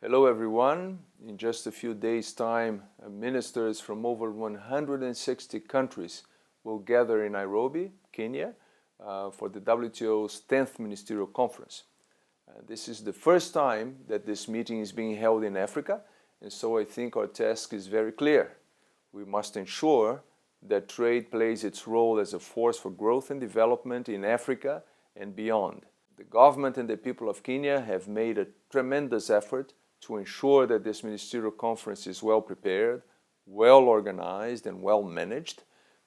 Hello everyone. In just a few days' time, ministers from over 160 countries will gather in Nairobi, Kenya, for the WTO's 10th Ministerial Conference. This is the first time that this meeting is being held in Africa, and so I think our task is very clear. We must ensure that trade plays its role as a force for growth and development in Africa and beyond. The government and the people of Kenya have made a tremendous effort to ensure that this ministerial conference is well prepared, well organized, and well managed.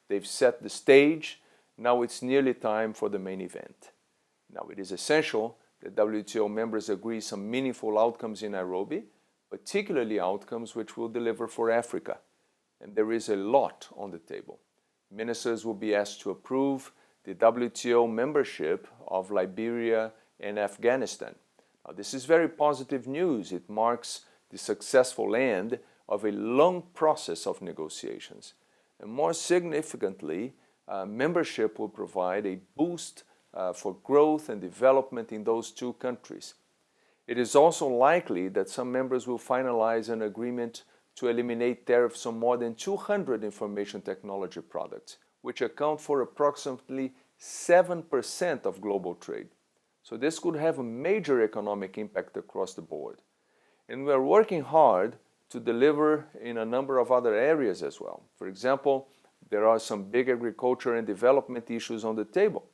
They've set the stage. Now it's nearly time for the main event. Now it is essential that WTO members agree some meaningful outcomes in Nairobi, particularly outcomes which will deliver for Africa. And there is a lot on the table. Ministers will be asked to approve the WTO membership of Liberia and Afghanistan. Now, this is very positive news. It marks the successful end of a long process of negotiations. And more significantly, membership will provide a boost for growth and development in those two countries. It is also likely that some members will finalize an agreement to eliminate tariffs on more than 200 information technology products, which account for approximately 7% of global trade. So this could have a major economic impact across the board. And we are working hard to deliver in a number of other areas as well. For example, there are some big agriculture and development issues on the table.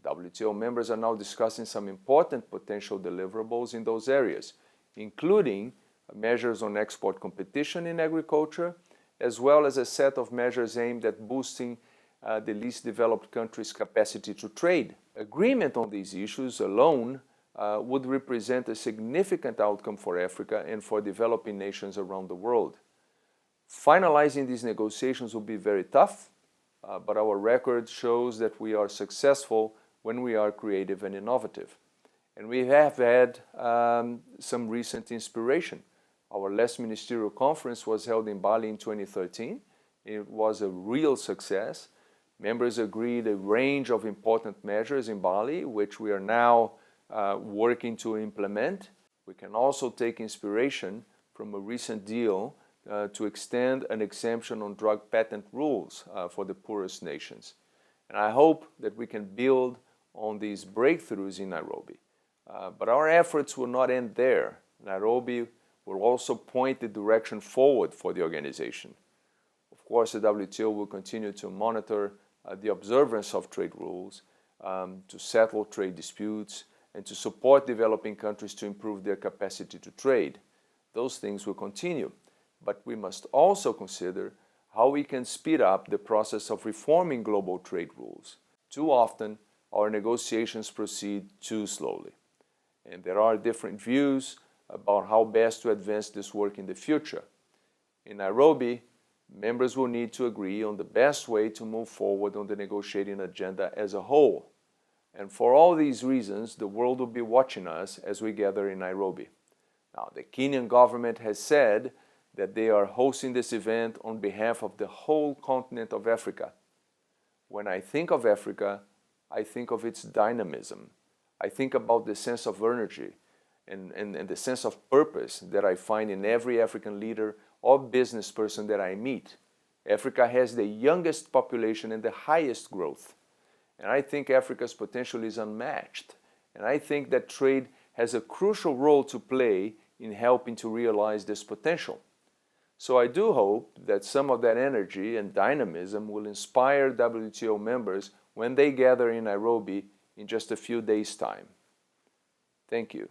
WTO members are now discussing some important potential deliverables in those areas, including measures on export competition in agriculture, as well as a set of measures aimed at boosting the least developed countries' capacity to trade. Agreement on these issues alone would represent a significant outcome for Africa and for developing nations around the world. Finalizing these negotiations will be very tough, but our record shows that we are successful when we are creative and innovative. And we have had some recent inspiration. Our last ministerial conference was held in Bali in 2013. It was a real success. Members agreed a range of important measures in Bali, which we are now working to implement. We can also take inspiration from a recent deal to extend an exemption on drug patent rules for the poorest nations. And I hope that we can build on these breakthroughs in Nairobi. But our efforts will not end there. Nairobi will also point the direction forward for the organization. Of course, the WTO will continue to monitor the observance of trade rules, to settle trade disputes, and to support developing countries to improve their capacity to trade. Those things will continue, but we must also consider how we can speed up the process of reforming global trade rules. Too often, our negotiations proceed too slowly, and there are different views about how best to advance this work in the future. In Nairobi, members will need to agree on the best way to move forward on the negotiating agenda as a whole. And for all these reasons, the world will be watching us as we gather in Nairobi. Now, the Kenyan government has said that they are hosting this event on behalf of the whole continent of Africa. When I think of Africa, I think of its dynamism. I think about the sense of energy and the sense of purpose that I find in every African leader or business person that I meet. Africa has the youngest population and the highest growth. And I think Africa's potential is unmatched. And I think that trade has a crucial role to play in helping to realize this potential. So I do hope that some of that energy and dynamism will inspire WTO members when they gather in Nairobi in just a few days' time. Thank you.